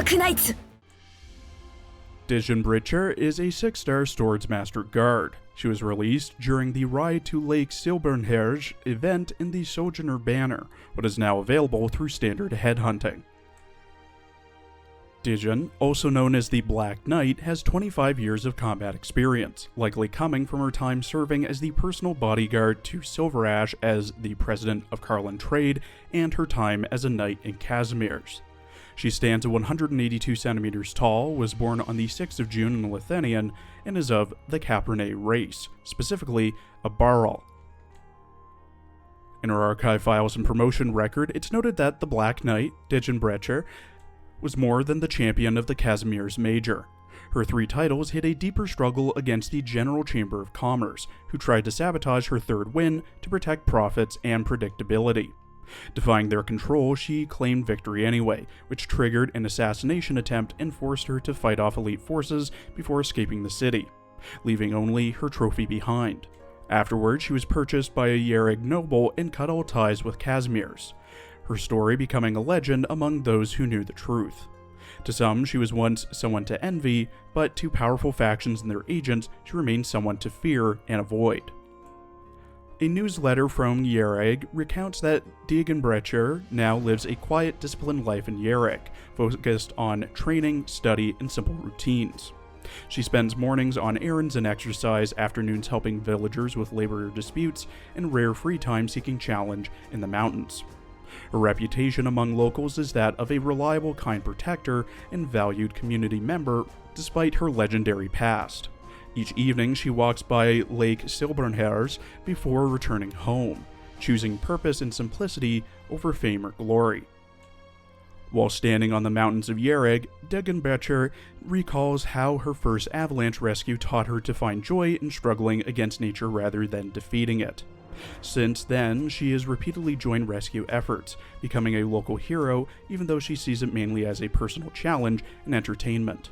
Arknights! Degenbrecher is a 6-star Swords Master Guard. She was released during the Ride to Lake Degenbrecher event in the Sojourner banner, but is now available through standard headhunting. Degen, also known as the Black Knight, has 25 years of combat experience, likely coming from her time serving as the personal bodyguard to Silver Ash as the president of Carlin Trade and her time as a knight in Casimir's. She stands at 182 centimeters tall, was born on the 6th of June in Lithuanian, and is of the Capernet race, specifically a Baral. In her archive files and promotion record, it's noted that the Black Knight, Degenbrecher, was more than the champion of the Casimir's Major. Her 3 titles hit a deeper struggle against the General Chamber of Commerce, who tried to sabotage her 3rd win to protect profits and predictability. Defying their control, she claimed victory anyway, which triggered an assassination attempt and forced her to fight off elite forces before escaping the city, leaving only her trophy behind. Afterwards, she was purchased by a Yereg noble and cut all ties with Casimir's, her story becoming a legend among those who knew the truth. To some, she was once someone to envy, but to powerful factions and their agents, she remained someone to fear and avoid. A newsletter from Yereg recounts that Degenbrecher now lives a quiet, disciplined life in Yereg, focused on training, study, and simple routines. She spends mornings on errands and exercise, afternoons helping villagers with labor disputes, and rare free time seeking challenge in the mountains. Her reputation among locals is that of a reliable, kind protector and valued community member, despite her legendary past. Each evening, she walks by Lake Degenbrecher before returning home, choosing purpose and simplicity over fame or glory. While standing on the mountains of Yereg, Degenbrecher recalls how her first avalanche rescue taught her to find joy in struggling against nature rather than defeating it. Since then, she has repeatedly joined rescue efforts, becoming a local hero even though she sees it mainly as a personal challenge and entertainment.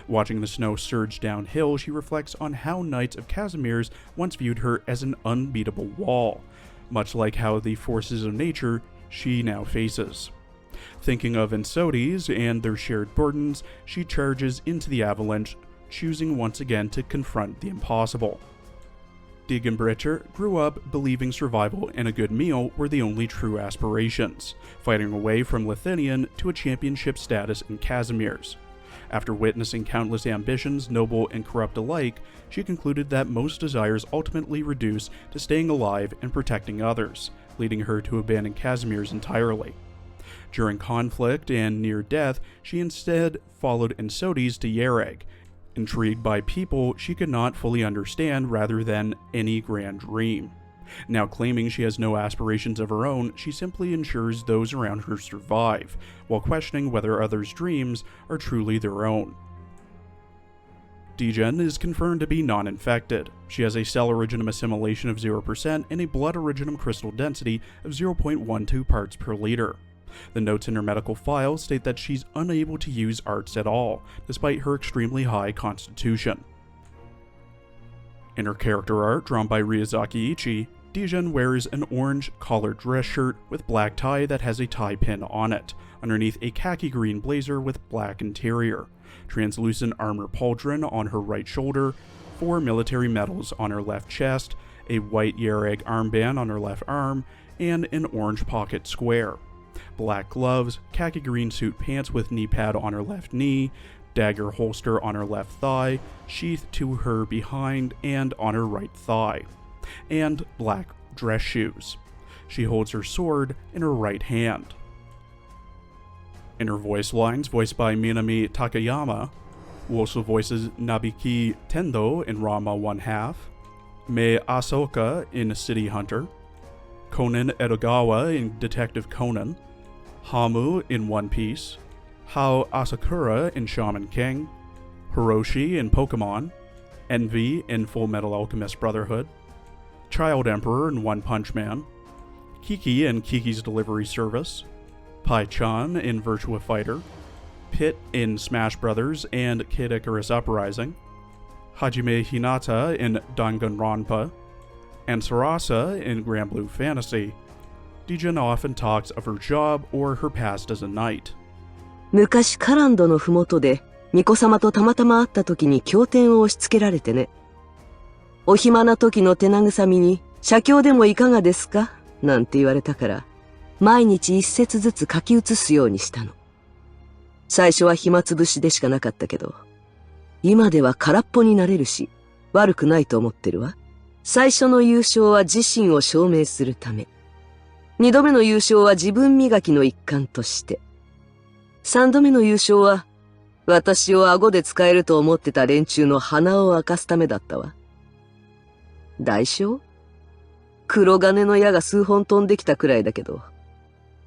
Watching the snow surge downhill, she reflects on how Knights of Casimir's once viewed her as an unbeatable wall, much like how the forces of nature she now faces. Thinking of Ensodes and their shared burdens, she charges into the avalanche, choosing once again to confront the impossible. Degenbrecher grew up believing survival and a good meal were the only true aspirations, fighting away from Lithuanian to a championship status in Casimir's. After witnessing countless ambitions, noble and corrupt alike, she concluded that most desires ultimately reduce to staying alive and protecting others, leading her to abandon Casimir's entirely. During conflict and near death, she instead followed Ensodes to Yereg, intrigued by people she could not fully understand rather than any grand dream. Now claiming she has no aspirations of her own, she simply ensures those around her survive, while questioning whether others' dreams are truly their own. Degen is confirmed to be non-infected. She has a cell originum assimilation of 0% and a blood originum crystal density of 0.12 parts per liter. The notes in her medical file state that she's unable to use arts at all, despite her extremely high constitution. In her character art, drawn by Ryuzaki Ichi, Degen wears an orange collared dress shirt with black tie that has a tie pin on it, underneath a khaki green blazer with black interior, translucent armor pauldron on her right shoulder, 4 military medals on her left chest, a white Yereg armband on her left arm, and an orange pocket square. Black gloves, khaki green suit pants with knee pad on her left knee, dagger holster on her left thigh, sheath to her behind and on her right thigh, and black dress shoes. She holds her sword in her right hand. In her voice lines, voiced by Minami Takayama, who also voices Nabiki Tendo in Ranma 1/2, Mei Asoka in City Hunter, Conan Edogawa in Detective Conan, Hamu in One Piece, Hao Asakura in Shaman King, Hiroshi in Pokemon, Envy in Full Metal Alchemist Brotherhood, Child Emperor in One Punch Man, Kiki in Kiki's Delivery Service, Pai-chan in Virtua Fighter, Pit in Smash Bros. And Kid Icarus Uprising, Hajime Hinata in Danganronpa, and Sarasa in Grand Blue Fantasy. Degen often talks of her job or her past as a knight. 昔カランドのふもとで、巫女様とたまたま会った時に経典を押し付けられてね。お暇な時の手慰みに、写経でもいかがですかなんて言われたから、毎日一節ずつ書き写すようにしたの。最初は暇つぶしでしかなかったけど、今では空っぽになれるし、悪くないと思ってるわ。最初の優勝は自身を証明するため。二度目の優勝は自分磨きの一環として。三度目の優勝は、私を顎で使えると思ってた連中の鼻を明かすためだったわ。代償？黒金の矢が数本飛んできたくらいだけど、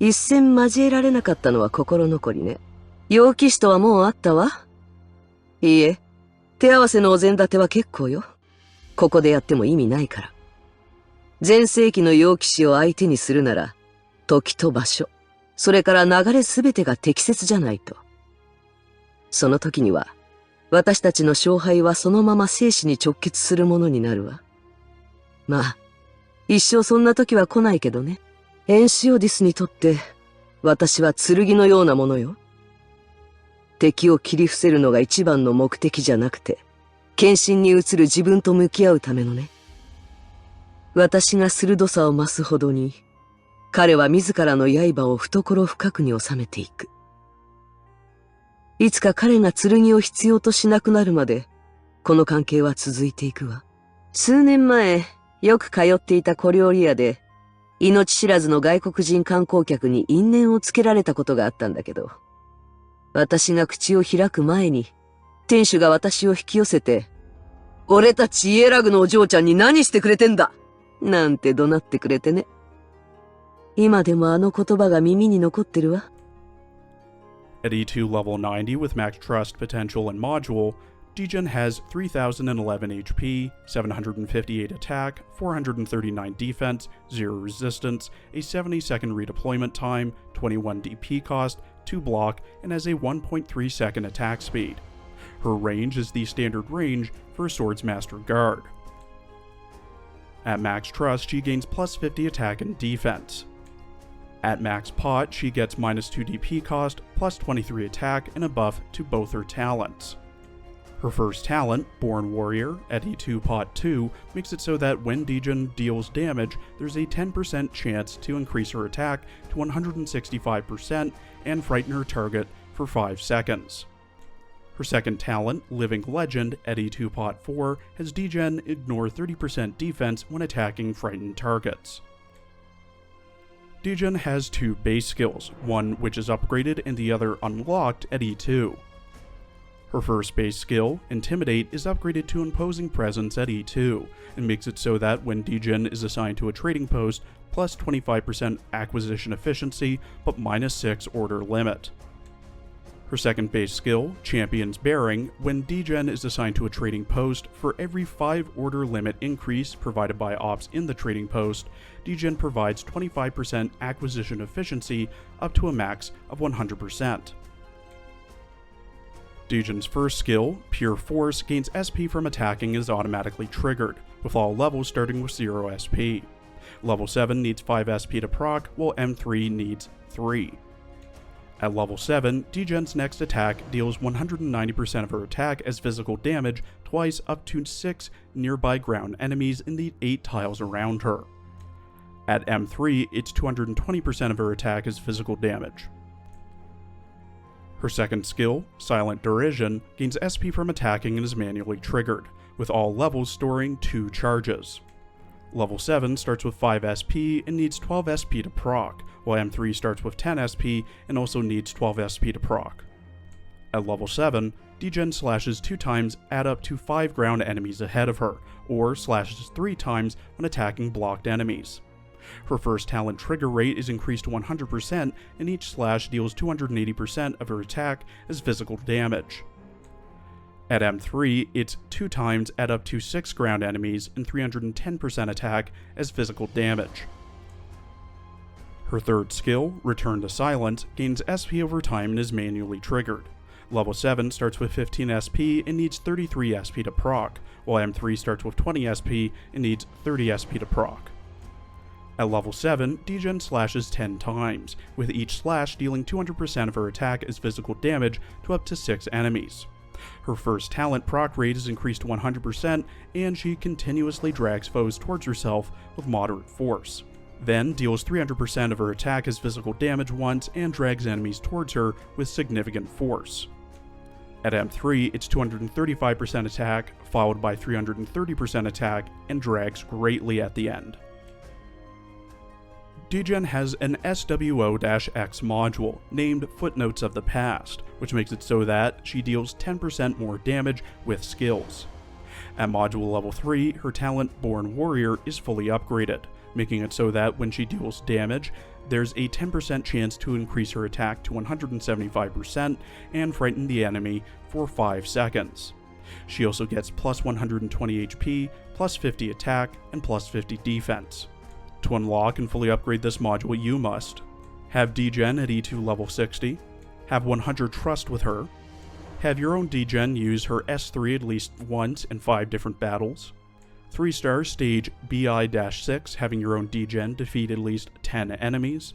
一戦交えられなかったのは心残りね。陽気師とはもう会ったわ。いいえ、手合わせのお膳立ては結構よ。ここでやっても意味ないから。前世紀の陽気師を相手にするなら、時と場所、それから流れすべてが適切じゃないと。その時には、私たちの勝敗はそのまま生死に直結するものになるわ。まあ、一生そんな時は来ないけどね。エンシオディスにとって、私は剣のようなものよ。敵を切り伏せるのが一番の目的じゃなくて、献身に移る自分と向き合うためのね。私が鋭さを増すほどに、彼は自らの刃を懐深くに収めていく。いつか彼が剣を必要としなくなるまで、この関係は続いていくわ。数年前、よく通っていた小料理屋で、命知らずの外国人観光客に因縁をつけられたことがあったんだけど、私が口を開く前に、店主が私を引き寄せて、俺たちイエラグのお嬢ちゃんに何してくれてんだなんて怒鳴ってくれてね。今でもあの言葉が耳に残ってるわ。At E2 level 90 with max trust, potential, and module, Degen has 3011 HP, 758 attack, 439 defense, 0 resistance, a 70-second redeployment time, 21 DP cost, 2 block, and has a 1.3 second attack speed. Her range is the standard range for a Swordsmaster Guard. At max trust, she gains plus 50 attack and defense. At max pot, she gets minus 2 DP cost, plus 23 attack, and a buff to both her talents. Her first talent, Born Warrior, at E2 Pot 2, makes it so that when Degen deals damage, there's a 10% chance to increase her attack to 165% and frighten her target for 5 seconds. Her second talent, Living Legend, at E2 Pot 4, has Degen ignore 30% defense when attacking frightened targets. Degen has two base skills, one which is upgraded and the other unlocked at E2. Her first base skill, Intimidate, is upgraded to Imposing Presence at E2, and makes it so that when Degen is assigned to a trading post, plus 25% acquisition efficiency, but minus 6 order limit. Her second base skill, Champion's Bearing, when Degen is assigned to a trading post, for every 5 order limit increase provided by ops in the trading post, Degen provides 25% acquisition efficiency up to a max of 100%. Degen's first skill, Pure Force, gains SP from attacking and is automatically triggered, with all levels starting with 0 SP. Level 7 needs 5 SP to proc, while M3 needs 3. At level 7, Degen's next attack deals 190% of her attack as physical damage twice up to 6 nearby ground enemies in the 8 tiles around her. At M3, it's 220% of her attack as physical damage. Her second skill, Silent Derision, gains SP from attacking and is manually triggered, with all levels storing 2 charges. Level 7 starts with 5 SP and needs 12 SP to proc, while M3 starts with 10 SP and also needs 12 SP to proc. At level 7, Degen slashes 2 times at up to 5 ground enemies ahead of her, or slashes 3 times when attacking blocked enemies. Her first talent trigger rate is increased to 100%, and each slash deals 280% of her attack as physical damage. At M3, it's 2 times at up to 6 ground enemies and 310% attack as physical damage. Her third skill, Return to Silence, gains SP over time and is manually triggered. Level 7 starts with 15 SP and needs 33 SP to proc, while M3 starts with 20 SP and needs 30 SP to proc. At level 7, Degen slashes 10 times, with each slash dealing 200% of her attack as physical damage to up to 6 enemies. Her first talent proc rate is increased to 100%, and she continuously drags foes towards herself with moderate force. Then deals 300% of her attack as physical damage once and drags enemies towards her with significant force. At M3, it's 235% attack, followed by 330% attack, and drags greatly at the end. Degen has an SWO-X module named Footnotes of the Past, which makes it so that she deals 10% more damage with skills. At module level 3, her talent Born Warrior is fully upgraded, making it so that when she deals damage, there's a 10% chance to increase her attack to 175% and frighten the enemy for 5 seconds. She also gets plus 120 HP, plus 50 attack, and plus 50 defense. To unlock and fully upgrade this module, you must have Degen at E2 level 60, have 100 trust with her, have your own Degen use her S3 at least once in 5 different battles, 3-star stage BI-6 having your own Degen defeat at least 10 enemies,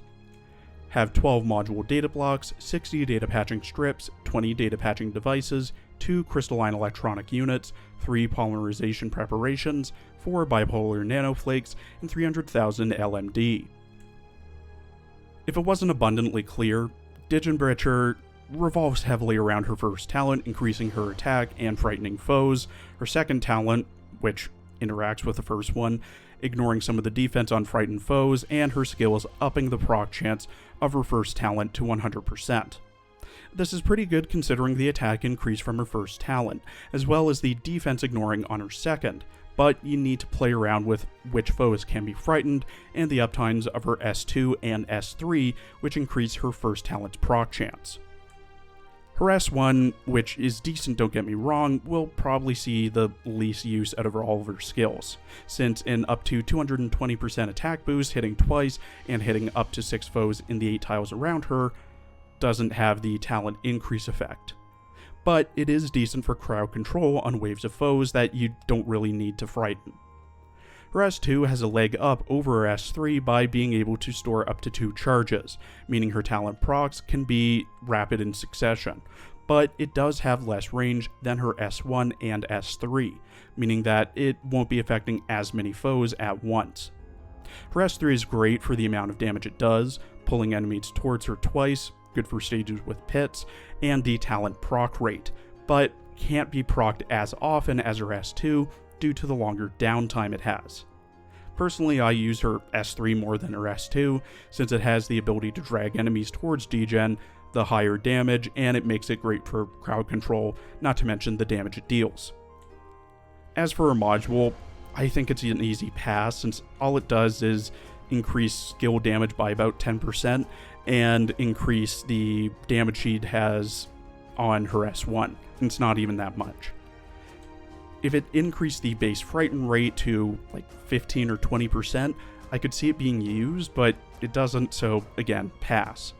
have 12 module data blocks, 60 data patching strips, 20 data patching devices, 2 crystalline electronic units, 3 polymerization preparations, 4 bipolar nanoflakes, and 300,000 LMD. If it wasn't abundantly clear, Degenbrecher revolves heavily around her first talent, increasing her attack and frightening foes, her second talent, which interacts with the first one, ignoring some of the defense on frightened foes, and her skills upping the proc chance of her first talent to 100%. This is pretty good considering the attack increase from her first talent, as well as the defense ignoring on her second, but you need to play around with which foes can be frightened, and the uptimes of her S2 and S3, which increase her first talent's proc chance. Her S1, which is decent, don't get me wrong, will probably see the least use out of all of her skills, since an up to 220% attack boost hitting twice and hitting up to 6 foes in the 8 tiles around her doesn't have the talent increase effect. But it is decent for crowd control on waves of foes that you don't really need to frighten. Her S2 has a leg up over her S3 by being able to store up to 2 charges, meaning her talent procs can be rapid in succession, but it does have less range than her S1 and S3, meaning that it won't be affecting as many foes at once. Her S3 is great for the amount of damage it does, pulling enemies towards her twice, good for stages with pits, and the talent proc rate, but can't be procced as often as her S2 due to the longer downtime it has. Personally, I use her S3 more than her S2, since it has the ability to drag enemies towards Degen, the higher damage, and it makes it great for crowd control, not to mention the damage it deals. As for her module, I think it's an easy pass, since all it does is increase skill damage by about 10%, and increase the damage she has on her S1. It's not even that much. If it increased the base frighten rate to like 15 or 20%, I could see it being used, but it doesn't, so again, pass.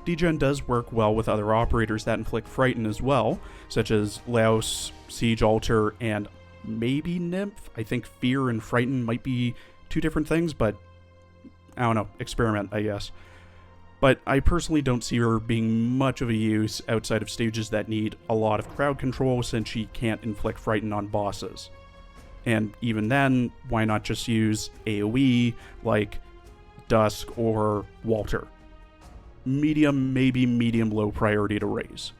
Degen does work well with other operators that inflict frighten as well, such as Laos, Siege Altar, and maybe Nymph. I think Fear and Frighten might be 2 different things, but I don't know, experiment, I guess. But I personally don't see her being much of a use outside of stages that need a lot of crowd control, since she can't inflict frighten on bosses. And even then, why not just use AoE like Dusk or Walter? Medium, maybe medium-low priority to raise.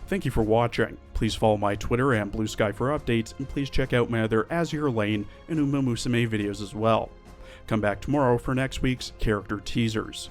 Thank you for watching. Please follow my Twitter and Blue Sky for updates, and please check out my other Azure Lane and Uma Musume videos as well. Come back tomorrow for next week's character teasers.